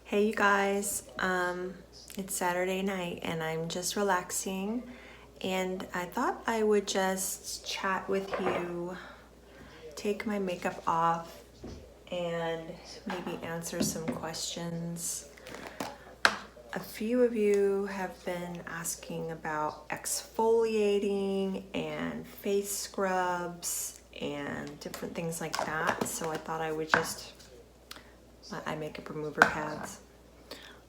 Hey you guys, it's Saturday night and I'm just relaxing and I thought I would just chat with you, take my makeup off and maybe answer some questions. A few of you have been asking about exfoliating and face scrubs and different things like that, so I thought I would just my eye makeup remover pads.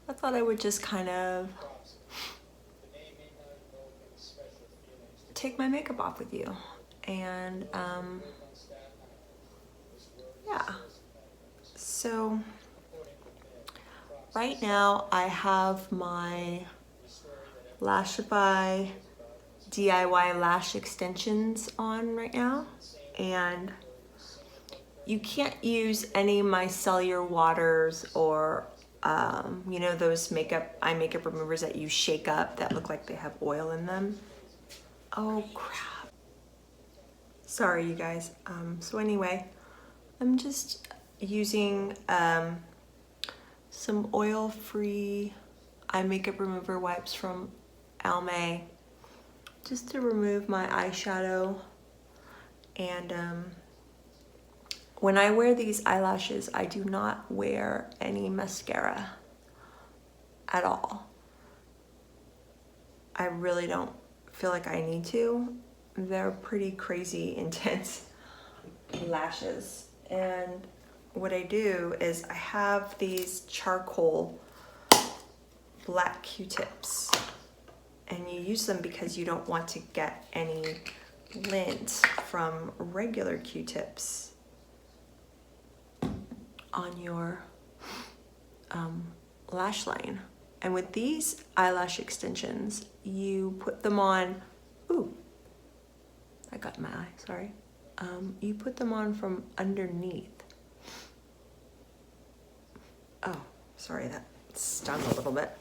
I thought I would just kind of take my makeup off with you. And yeah, so right now I have my Lashify DIY lash extensions on right now, and you can't use any micellar waters or you know, those eye makeup removers that you shake up that look like they have oil in them. Oh crap. Sorry you guys. So anyway, I'm just using some oil-free eye makeup remover wipes from Almay just to remove my eyeshadow. And when I wear these eyelashes, I do not wear any mascara at all. I really don't feel like I need to. They're pretty crazy intense lashes. And what I do is I have these charcoal black Q-tips, and you use them because you don't want to get any lint from regular Q-tips on your lash line. And with these eyelash extensions, you put them on, ooh, I got my eye, sorry. You put them on from underneath. Oh, sorry, that stung a little bit.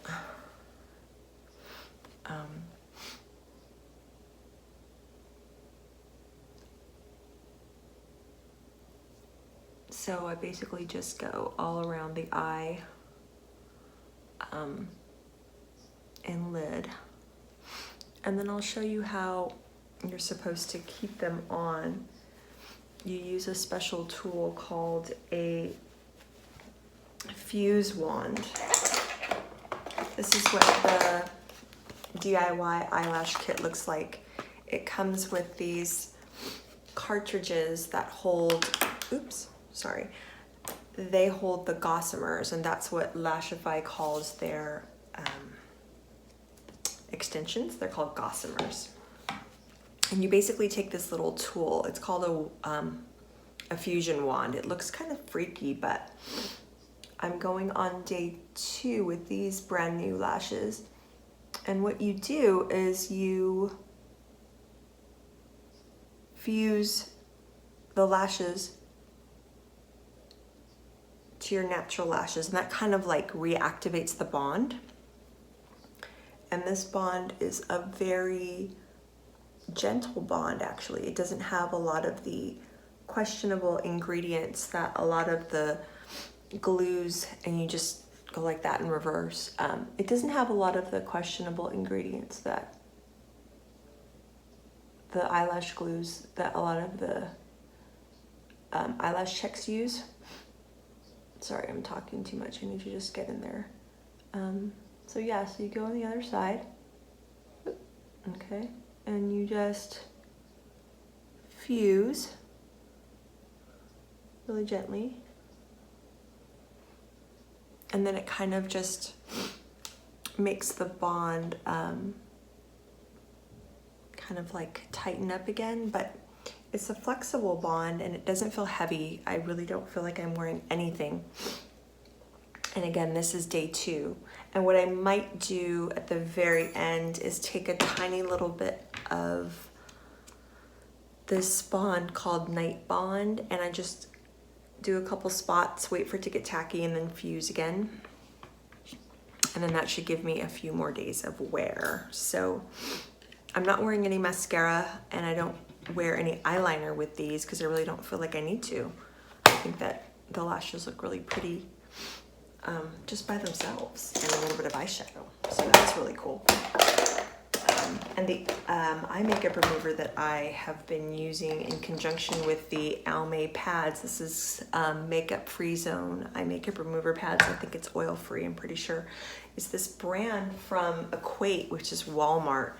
So I basically just go all around the eye and lid. And then I'll show you how you're supposed to keep them on. You use a special tool called a fuse wand. This is what the DIY eyelash kit looks like. It comes with these cartridges that hold, oops, sorry, they hold the gossamers, and that's what Lashify calls their extensions. They're called gossamers. And you basically take this little tool. It's called a fusion wand. It looks kind of freaky, but I'm going on day 2 with these brand new lashes. And what you do is you fuse the lashes to your natural lashes, and that kind of like reactivates the bond. And this bond is a very gentle bond, actually. It doesn't have a lot of the questionable ingredients that a lot of the glues, and you just go like that in reverse. It doesn't have a lot of the questionable ingredients that the eyelash glues that a lot of the eyelash checks use. Sorry, I'm talking too much. I need to just get in there. So yeah, so you go on the other side. Okay, and you just fuse really gently. And then it kind of just makes the bond kind of like tighten up again, but it's a flexible bond and it doesn't feel heavy. I really don't feel like I'm wearing anything. And again, this is day 2. And what I might do at the very end is take a tiny little bit of this bond called Night Bond, and I just do a couple spots, wait for it to get tacky, and then fuse again. And then that should give me a few more days of wear. So I'm not wearing any mascara, and I don't wear any eyeliner with these because I really don't feel like I need to. I think that the lashes look really pretty just by themselves, and a little bit of eyeshadow. So that's really cool. And the eye makeup remover that I have been using in conjunction with the Almay pads, this is Makeup Free Zone eye makeup remover pads. I think it's oil free, I'm pretty sure. It's this brand from Equate, which is Walmart.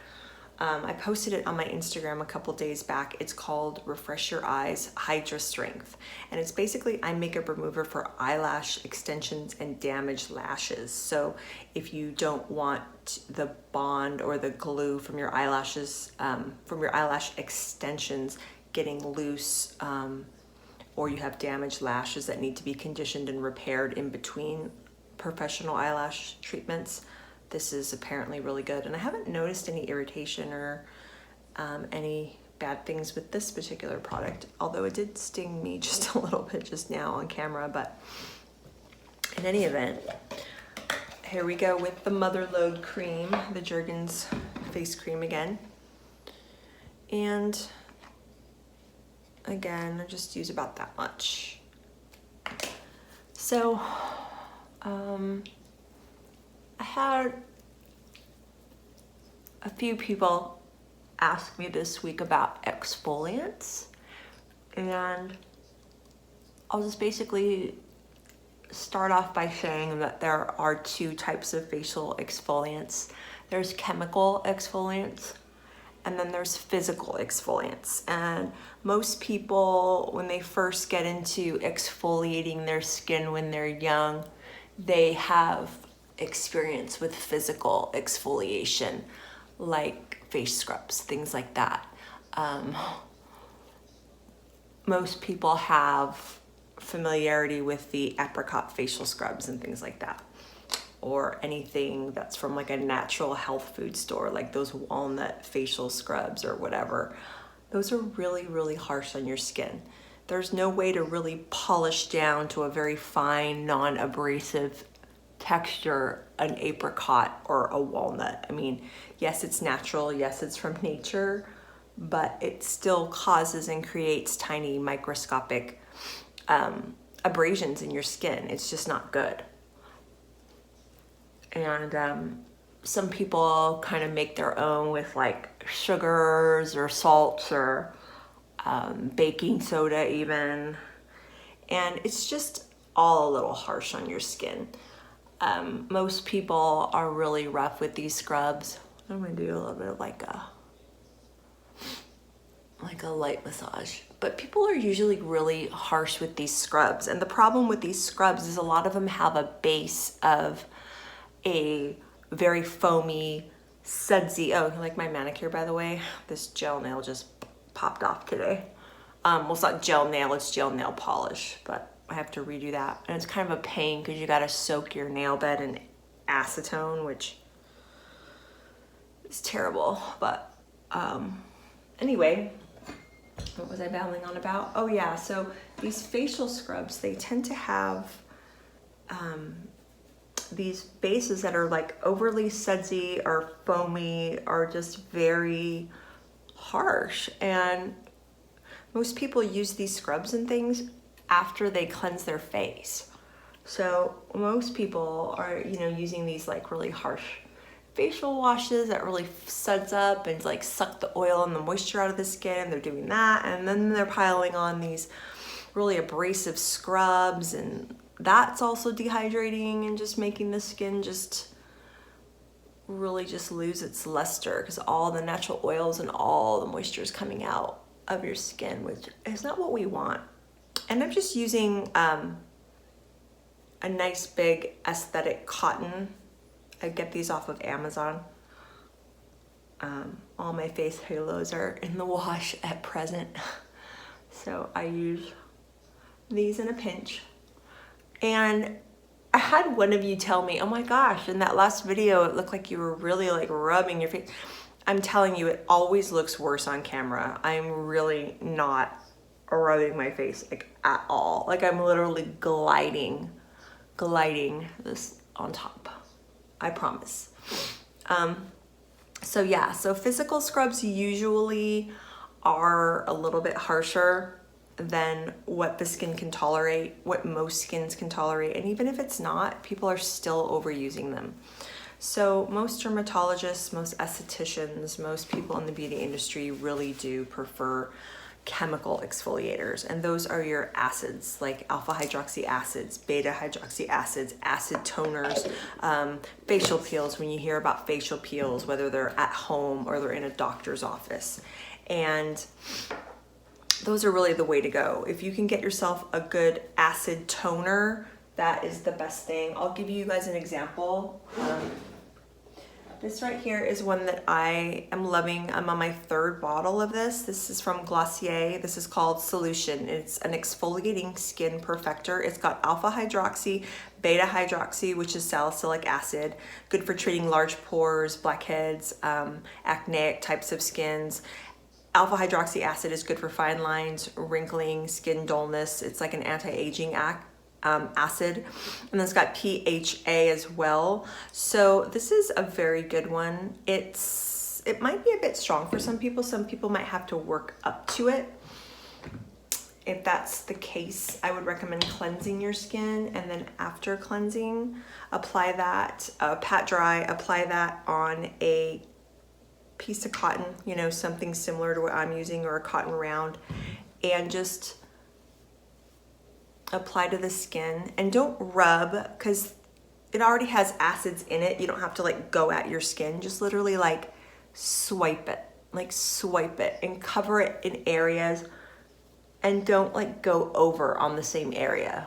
I posted it on my Instagram a couple days back. It's called Refresh Your Eyes Hydra Strength. And it's basically eye makeup remover for eyelash extensions and damaged lashes. So if you don't want the bond or the glue from your eyelashes, from your eyelash extensions getting loose, or you have damaged lashes that need to be conditioned and repaired in between professional eyelash treatments, this is apparently really good. And I haven't noticed any irritation or any bad things with this particular product, although it did sting me just a little bit just now on camera. But in any event, here we go with the Mother Load cream, the Jergens face cream again. And again, I just use about that much. So I had a few people ask me this week about exfoliants, and I'll just basically start off by saying that there are two types of facial exfoliants. There's chemical exfoliants, and then there's physical exfoliants. And most people, when they first get into exfoliating their skin when they're young, they have experience with physical exfoliation, like face scrubs, things like that. Most people have familiarity with the apricot facial scrubs and things like that, or anything that's from like a natural health food store, like those walnut facial scrubs or whatever. Those are really, really harsh on your skin. There's no way to really polish down to a very fine, non-abrasive texture an apricot or a walnut. I mean, yes, it's natural, yes, it's from nature, but it still causes and creates tiny microscopic abrasions in your skin. It's just not good. And some people kind of make their own with like sugars or salts or baking soda even, and it's just all a little harsh on your skin. Most people are really rough with these scrubs. I'm gonna do a little bit of like a light massage. But people are usually really harsh with these scrubs. And the problem with these scrubs is a lot of them have a base of a very foamy, sudsy, oh, you like my manicure, by the way? This gel nail just popped off today. Well, it's not gel nail, it's gel nail polish, but I have to redo that. And it's kind of a pain because you gotta soak your nail bed in acetone, which is terrible. But anyway, what was I babbling on about? Oh yeah, so these facial scrubs, they tend to have these bases that are like overly sudsy or foamy or just very harsh. And most people use these scrubs and things after they cleanse their face. So most people are, using these like really harsh facial washes that really suds up and like suck the oil and the moisture out of the skin. They're doing that, and then they're piling on these really abrasive scrubs, and that's also dehydrating and just making the skin just really just lose its luster because all the natural oils and all the moisture is coming out of your skin, which is not what we want. And I'm just using a nice big aesthetic cotton. I get these off of Amazon. All my face halos are in the wash at present. So I use these in a pinch. And I had one of you tell me, oh my gosh, in that last video, it looked like you were really like rubbing your face. I'm telling you, it always looks worse on camera. I'm really not rubbing my face like at all. Like I'm literally gliding this on top. I promise. So yeah, so physical scrubs usually are a little bit harsher. than what the skin can tolerate, what most skins can tolerate. And even if it's not, people are still overusing them. So most dermatologists, most estheticians, most people in the beauty industry really do prefer chemical exfoliators, and those are your acids like alpha hydroxy acids, beta hydroxy acids, acid toners, facial peels. When you hear about facial peels, whether they're at home or they're in a doctor's office, and those are really the way to go. If you can get yourself a good acid toner, that is the best thing. I'll give you guys an example. This right here is one that I am loving. I'm on my 3rd bottle of this. This is from Glossier. This is called Solution. It's an exfoliating skin perfector. It's got alpha hydroxy, beta hydroxy, which is salicylic acid, good for treating large pores, blackheads, acneic types of skins. Alpha hydroxy acid is good for fine lines, wrinkling, skin dullness. It's like an anti-aging acid, and then it's got PHA as well. So this is a very good one. It might be a bit strong for some people. Some people might have to work up to it. If that's the case, I would recommend cleansing your skin, and then after cleansing, apply that, pat dry, apply that on a piece of cotton, you know, something similar to what I'm using, or a cotton round, and just apply to the skin. And don't rub, because it already has acids in it. You don't have to like go at your skin, just literally like swipe it and cover it in areas, and don't like go over on the same area.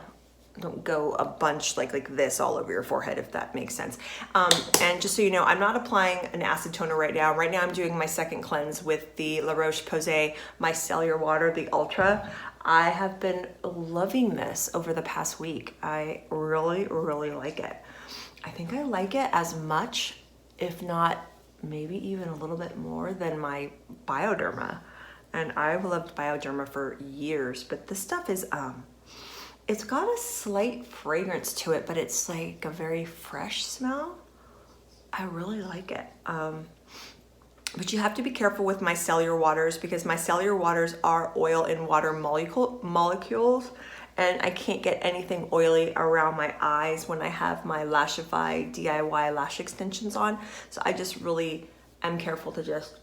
Don't go a bunch like this all over your forehead, if that makes sense. And just so you know, I'm not applying an acid toner right now. Right now I'm doing my 2nd cleanse with the La Roche-Posay Micellar Water, the Ultra. I have been loving this over the past week. I really, really like it. I think I like it as much, if not maybe even a little bit more, than my Bioderma. And I've loved Bioderma for years, but this stuff is, it's got a slight fragrance to it, but it's like a very fresh smell. I really like it. But you have to be careful with micellar waters, because micellar waters are oil and water molecules, and I can't get anything oily around my eyes when I have my Lashify DIY lash extensions on. So I just really am careful to just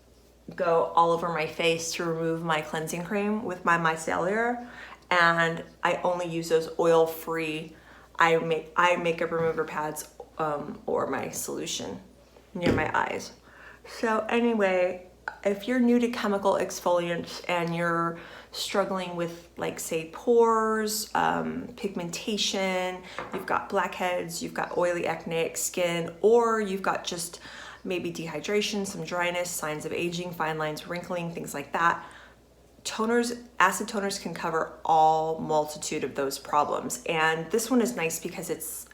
go all over my face to remove my cleansing cream with my micellar, and I only use those oil-free eye makeup remover pads or my solution near my eyes. So anyway, if you're new to chemical exfoliants and you're struggling with, like, say, pores, pigmentation, you've got blackheads, you've got oily acneic skin, or you've got just maybe dehydration, some dryness, signs of aging, fine lines, wrinkling, things like that, acid toners can cover all multitude of those problems. And this one is nice because it's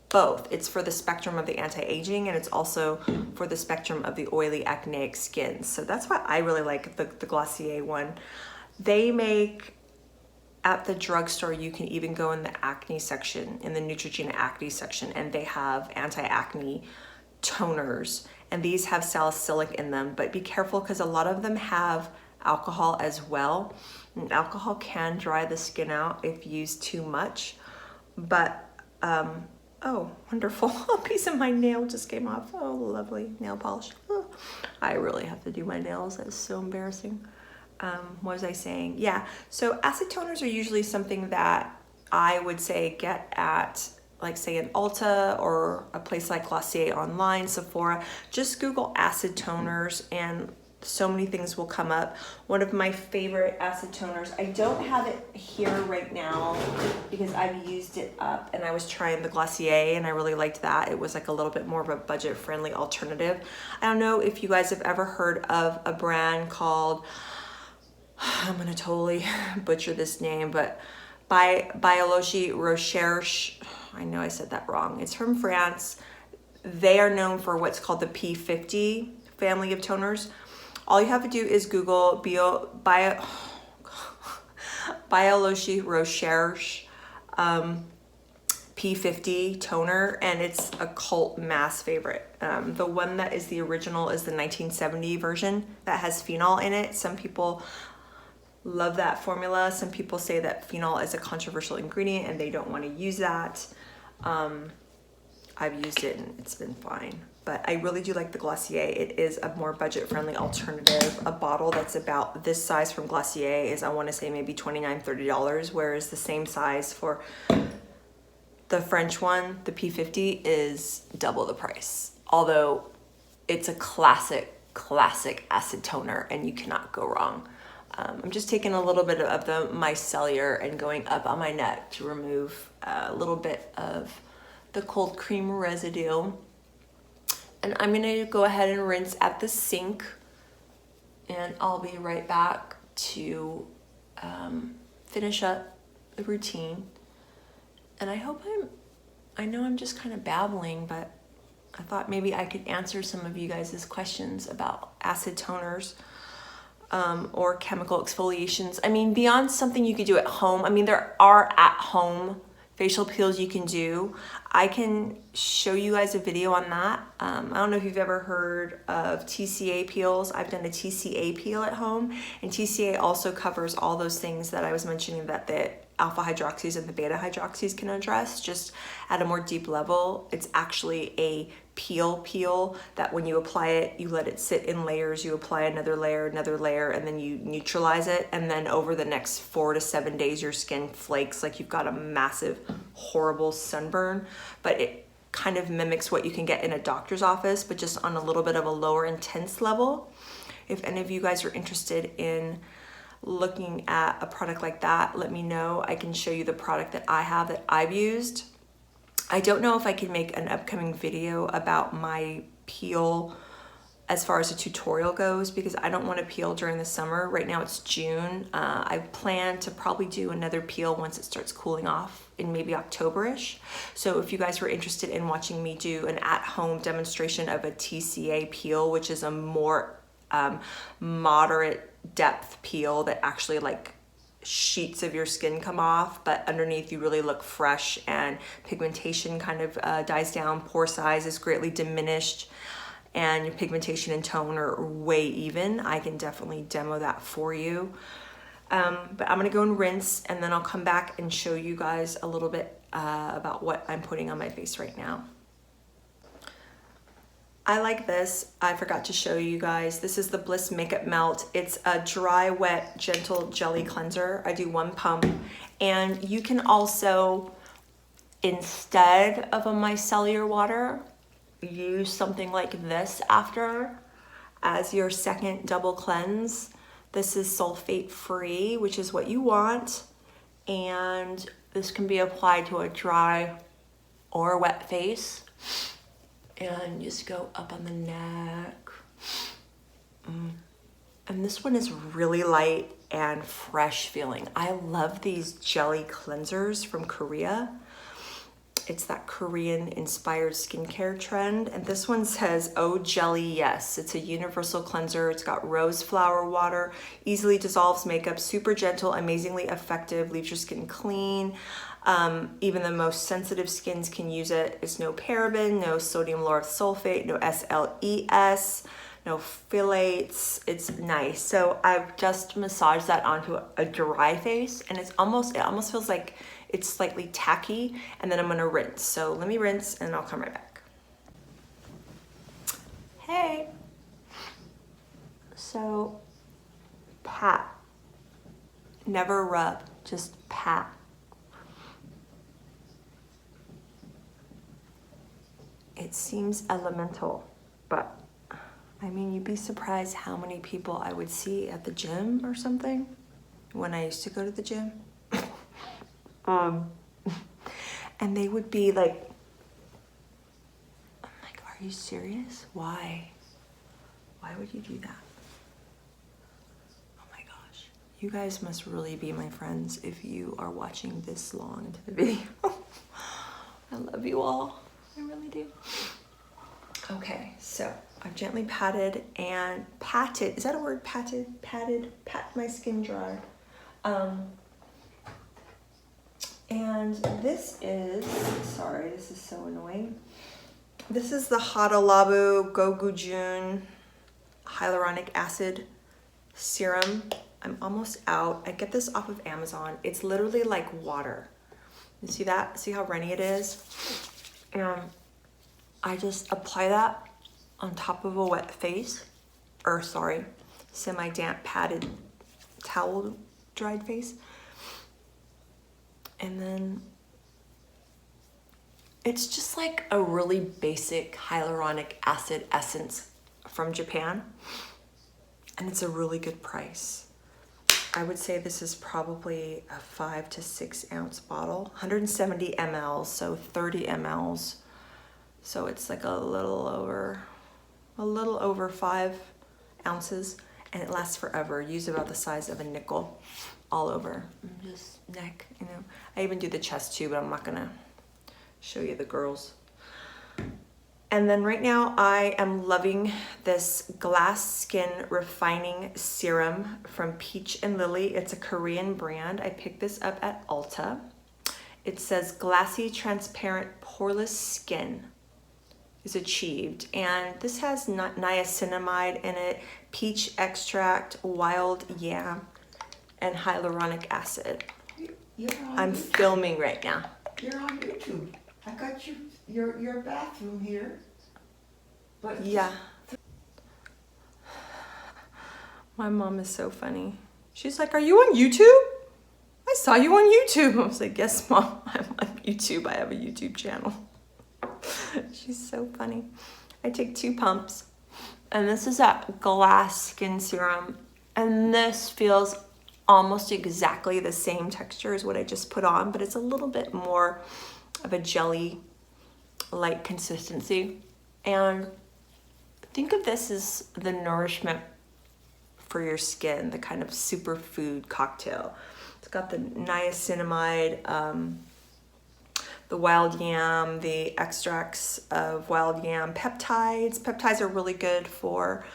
both. It's for the spectrum of the anti-aging, and it's also for the spectrum of the oily acneic skin. So that's why I really like the Glossier one. They make, at the drugstore, you can even go in the acne section, in the Neutrogena acne section, and they have anti-acne toners, and these have salicylic in them, but be careful because a lot of them have alcohol as well. And alcohol can dry the skin out if used too much, but oh, wonderful. A piece of my nail just came off. Oh, lovely nail polish. Oh, I really have to do my nails. That's so embarrassing. What was I saying? Yeah, so acid toners are usually something that I would say get at, like, say, an Ulta or a place like Glossier online, Sephora. Just Google acid toners and so many things will come up. One of my favorite acid toners, I don't have it here right now because I've used it up, and I was trying the Glossier and I really liked that. It was like a little bit more of a budget friendly alternative. I don't know if you guys have ever heard of a brand called, I'm gonna totally butcher this name, but Biologique Recherche. I know I said that wrong. It's from France. They are known for what's called the P50 family of toners. All you have to do is Google Biologique Recherche P50 toner, and it's a cult mass favorite. The one that is the original is the 1970 version that has phenol in it. Some people love that formula. Some people say that phenol is a controversial ingredient and they don't want to use that. I've used it and it's been fine. But I really do like the Glossier. It is a more budget-friendly alternative. A bottle that's about this size from Glossier is, I want to say, maybe $29, $30, whereas the same size for the French one, the P50, is double the price. Although it's a classic acid toner and you cannot go wrong. I'm just taking a little bit of the micellar and going up on my neck to remove a little bit of the cold cream residue. And I'm gonna go ahead and rinse at the sink, and I'll be right back to finish up the routine. And I hope I know I'm just kind of babbling, but I thought maybe I could answer some of you guys' questions about acid toners or chemical exfoliations. I mean, beyond something you could do at home, I mean, there are at-home facial peels you can do. I can show you guys a video on that. I don't know if you've ever heard of TCA peels. I've done a TCA peel at home, and TCA also covers all those things that I was mentioning that the alpha hydroxys and the beta hydroxys can address, just at a more deep level. It's actually a peel that when you apply it, you let it sit in layers, you apply another layer, and then you neutralize it. And then over the next 4 to 7 days, your skin flakes like you've got a massive, horrible sunburn. But it kind of mimics what you can get in a doctor's office, but just on a little bit of a lower intense level. If any of you guys are interested in looking at a product like that, let me know. I can show you the product that I have that I've used. I don't know if I can make an upcoming video about my peel as far as a tutorial goes, because I don't want to peel during the summer. Right now it's June. I plan to probably do another peel once it starts cooling off in maybe October-ish. So if you guys were interested in watching me do an at-home demonstration of a TCA peel, which is a more moderate depth peel that actually like sheets of your skin come off, but underneath you really look fresh and pigmentation kind of dies down, pore size is greatly diminished, and your pigmentation and tone are way even, I can definitely demo that for you. But I'm gonna go and rinse, and then I'll come back and show you guys a little bit about what I'm putting on my face right now. I like this. I forgot to show you guys. This is the Bliss Makeup Melt. It's a dry, wet, gentle jelly cleanser. I do 1 pump. And you can also, instead of a micellar water, use something like this after as your second double cleanse. This is sulfate free, which is what you want. And this can be applied to a dry or wet face. And just go up on the neck. And this one is really light and fresh feeling. I love these jelly cleansers from Korea. It's that Korean inspired skincare trend. And this one says, "Oh Jelly, yes." It's a universal cleanser. It's got rose flower water, easily dissolves makeup, super gentle, amazingly effective, leaves your skin clean. Even the most sensitive skins can use it. It's no paraben, no sodium lauryl sulfate, no SLES, no phthalates. It's nice. So I've just massaged that onto a dry face, and it almost feels like it's slightly tacky, and then I'm gonna rinse. So let me rinse and I'll come right back. Hey. So pat. Never rub, just pat. It seems elemental, but I mean, you'd be surprised how many people I would see at the gym or something when I used to go to the gym. And they would be like, I'm like, are you serious? Why would you do that? Oh my gosh. You guys must really be my friends if you are watching this long into the video. I love you all. I really do. Okay, so I've gently patted, is that a word? Pat my skin dry. And this is, sorry, this is so annoying. This is the Hada Labo Gogujun Hyaluronic Acid Serum. I'm almost out. I get this off of Amazon. It's literally like water. You see that? See how runny it is? And I just apply that on top of a wet face, or sorry, semi-damp padded towel dried face. And then it's just like a really basic hyaluronic acid essence from Japan. And it's a really good price. I would say this is probably a 5 to 6 ounce bottle, 170 ml, so 30 mLs. So it's like a little over 5 ounces, and it lasts forever. Use about the size of a nickel all over. Just neck, you know. I even do the chest too, but I'm not gonna show you the girls. And then right now I am loving this Glass Skin Refining Serum from Peach and Lily. It's a Korean brand. I picked this up at Ulta. It says glassy, transparent, poreless skin is achieved. And this has niacinamide in it, peach extract, wild yam, and hyaluronic acid. I'm filming right now. You're on YouTube. I got your bathroom here. But yeah. My mom is so funny. She's like, "Are you on YouTube? I saw you on YouTube." I was like, "Yes, Mom, I'm on YouTube. I have a YouTube channel." She's so funny. I take 2 pumps, and this is that Glass Skin Serum, and this feels almost exactly the same texture as what I just put on, but it's a little bit more of a jelly-like consistency. And think of this as the nourishment for your skin, the kind of superfood cocktail. It's got the niacinamide, the wild yam, the extracts of wild yam, peptides. Peptides are really good for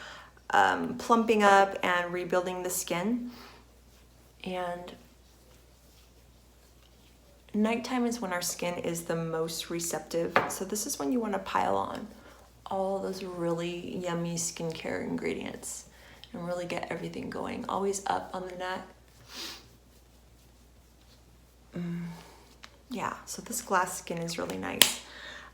plumping up and rebuilding the skin. And nighttime is when our skin is the most receptive. So this is when you want to pile on all those really yummy skincare ingredients and really get everything going. Always up on the neck. Yeah, so this glass skin is really nice.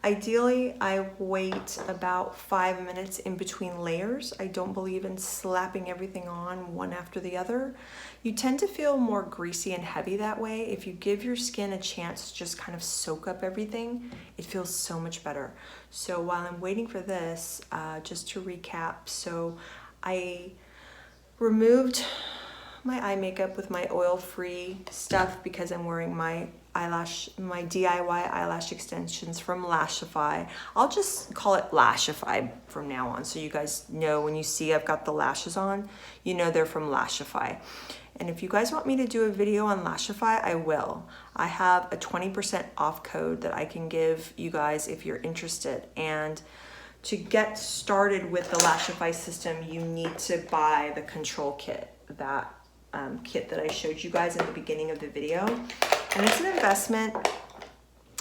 Ideally, I wait about 5 minutes in between layers. I don't believe in slapping everything on one after the other. You tend to feel more greasy and heavy that way. If you give your skin a chance to just kind of soak up everything, it feels so much better. So while I'm waiting for this, just to recap, so I removed my eye makeup with my oil-free stuff because I'm wearing my DIY eyelash extensions from Lashify. I'll just call it Lashify from now on, so you guys know when you see I've got the lashes on, you know they're from Lashify. And if you guys want me to do a video on Lashify, I will. I have a 20% off code that I can give you guys if you're interested. And to get started with the Lashify system, you need to buy the control kit, that kit that I showed you guys in the beginning of the video. And it's an investment.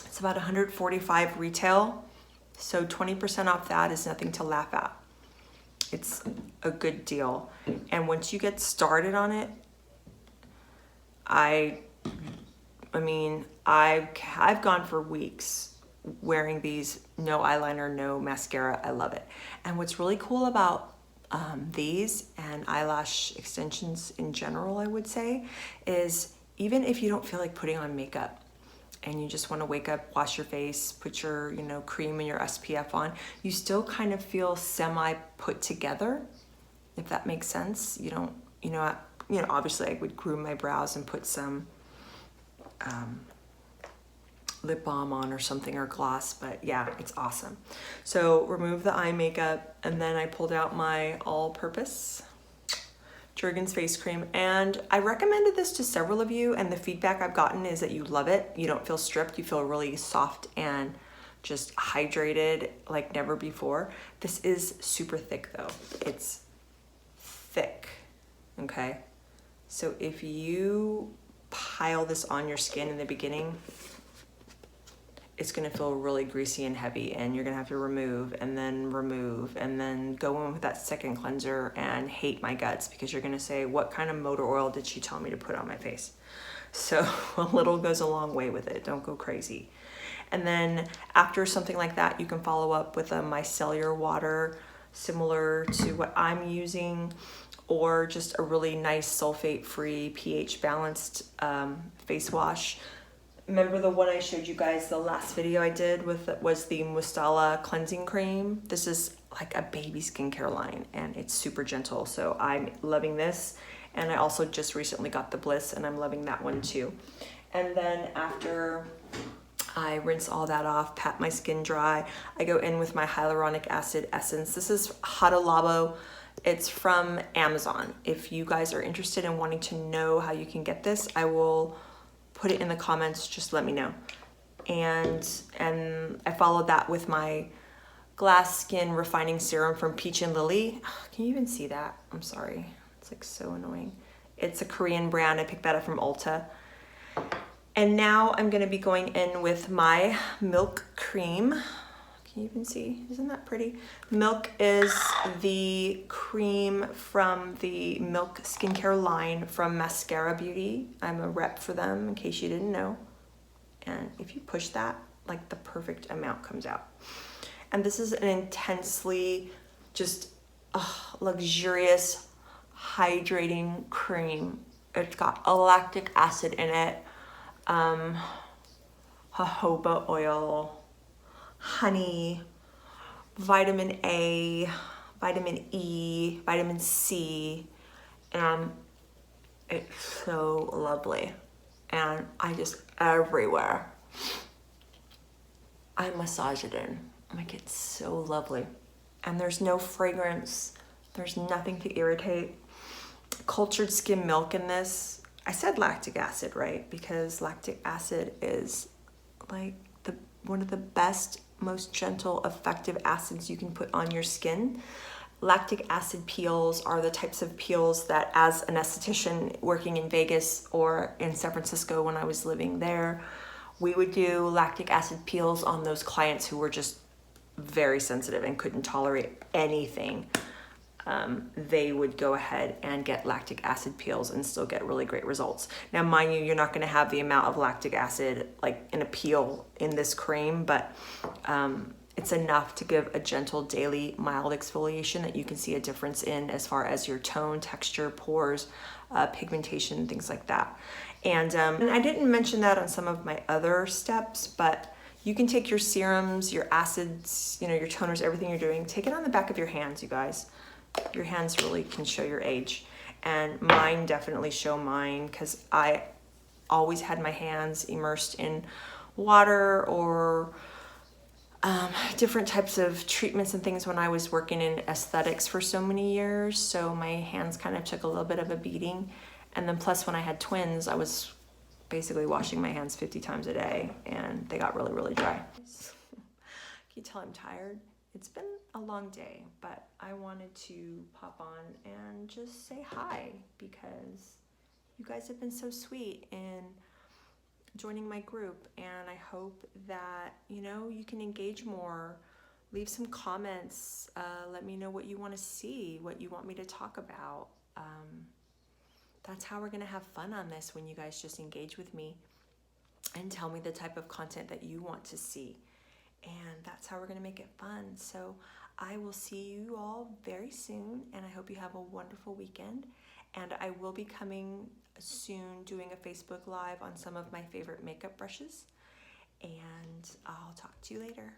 It's about $145 retail. So 20% off that is nothing to laugh at. It's a good deal. And once you get started on it, I mean, I've gone for weeks wearing these, no eyeliner, no mascara. I love it. And what's really cool about these and eyelash extensions in general, I would say, is even if you don't feel like putting on makeup and you just want to wake up, wash your face, put your, you know, cream and your SPF on, you still kind of feel semi put together, if that makes sense. You don't, obviously I would groom my brows and put some lip balm on or something, or gloss, but yeah, it's awesome. So remove the eye makeup, and then I pulled out my all-purpose Jergens face cream, and I recommended this to several of you, and the feedback I've gotten is that you love it. You don't feel stripped, you feel really soft and just hydrated like never before. This is super thick though. It's thick, okay? So if you pile this on your skin in the beginning, it's gonna feel really greasy and heavy, and you're gonna have to remove and then go in with that second cleanser and hate my guts, because you're gonna say, what kind of motor oil did she tell me to put on my face? So a little goes a long way with it. Don't go crazy. And then after something like that, you can follow up with a micellar water similar to what I'm using, or just a really nice sulfate-free, pH-balanced face wash. Remember the one I showed you guys the last video I did with was the Mustala cleansing cream. This is like a baby skincare line, and it's super gentle. So I'm loving this. And I also just recently got the Bliss, and I'm loving that one too. And then after I rinse all that off, pat my skin dry, I go in with my hyaluronic acid essence. This is Hada Labo. It's from Amazon. If you guys are interested in wanting to know how you can get this, I will put it in the comments. Just let me know. And I followed that with my Glass Skin Refining Serum from Peach and Lily. Can you even see that? I'm sorry. It's like so annoying. It's a Korean brand. I picked that up from Ulta. And now I'm gonna be going in with my Milk Cream. Can you even see? Isn't that pretty? Milk is the cream from the Milk skincare line from MASKCARA Beauty. I'm a rep for them, in case you didn't know. And if you push that, like the perfect amount comes out. And this is an intensely just luxurious, hydrating cream. It's got lactic acid in it, jojoba oil, honey, vitamin A, vitamin E, vitamin C, and it's so lovely. And I just, everywhere, I massage it in. Like, it's so lovely. And there's no fragrance. There's nothing to irritate. Cultured skim milk in this. I said lactic acid, right? Because lactic acid is like one of the best, most gentle, effective acids you can put on your skin. Lactic acid peels are the types of peels that, as an esthetician working in Vegas or in San Francisco when I was living there, we would do lactic acid peels on those clients who were just very sensitive and couldn't tolerate anything. They would go ahead and get lactic acid peels and still get really great results. Now, mind you, you're not going to have the amount of lactic acid like in a peel in this cream, but it's enough to give a gentle daily mild exfoliation that you can see a difference in as far as your tone, texture, pores, pigmentation, things like that. And I didn't mention that on some of my other steps, but you can take your serums, your acids, you know, your toners, everything you're doing, take it on the back of your hands, you guys. Your hands really can show your age. And mine definitely show mine, because I always had my hands immersed in water or different types of treatments and things when I was working in aesthetics for so many years. So my hands kind of took a little bit of a beating. And then plus when I had twins, I was basically washing my hands 50 times a day, and they got really, really dry. Can you tell I'm tired? It's been a long day, but I wanted to pop on and just say hi, because you guys have been so sweet in joining my group, and I hope that, you know, you can engage more. Leave some comments. Let me know what you want to see, what you want me to talk about. That's how we're going to have fun on this, when you guys just engage with me and tell me the type of content that you want to see. And that's how we're going to make it fun. So I will see you all very soon, and I hope you have a wonderful weekend. And I will be coming soon doing a Facebook Live on some of my favorite makeup brushes. And I'll talk to you later.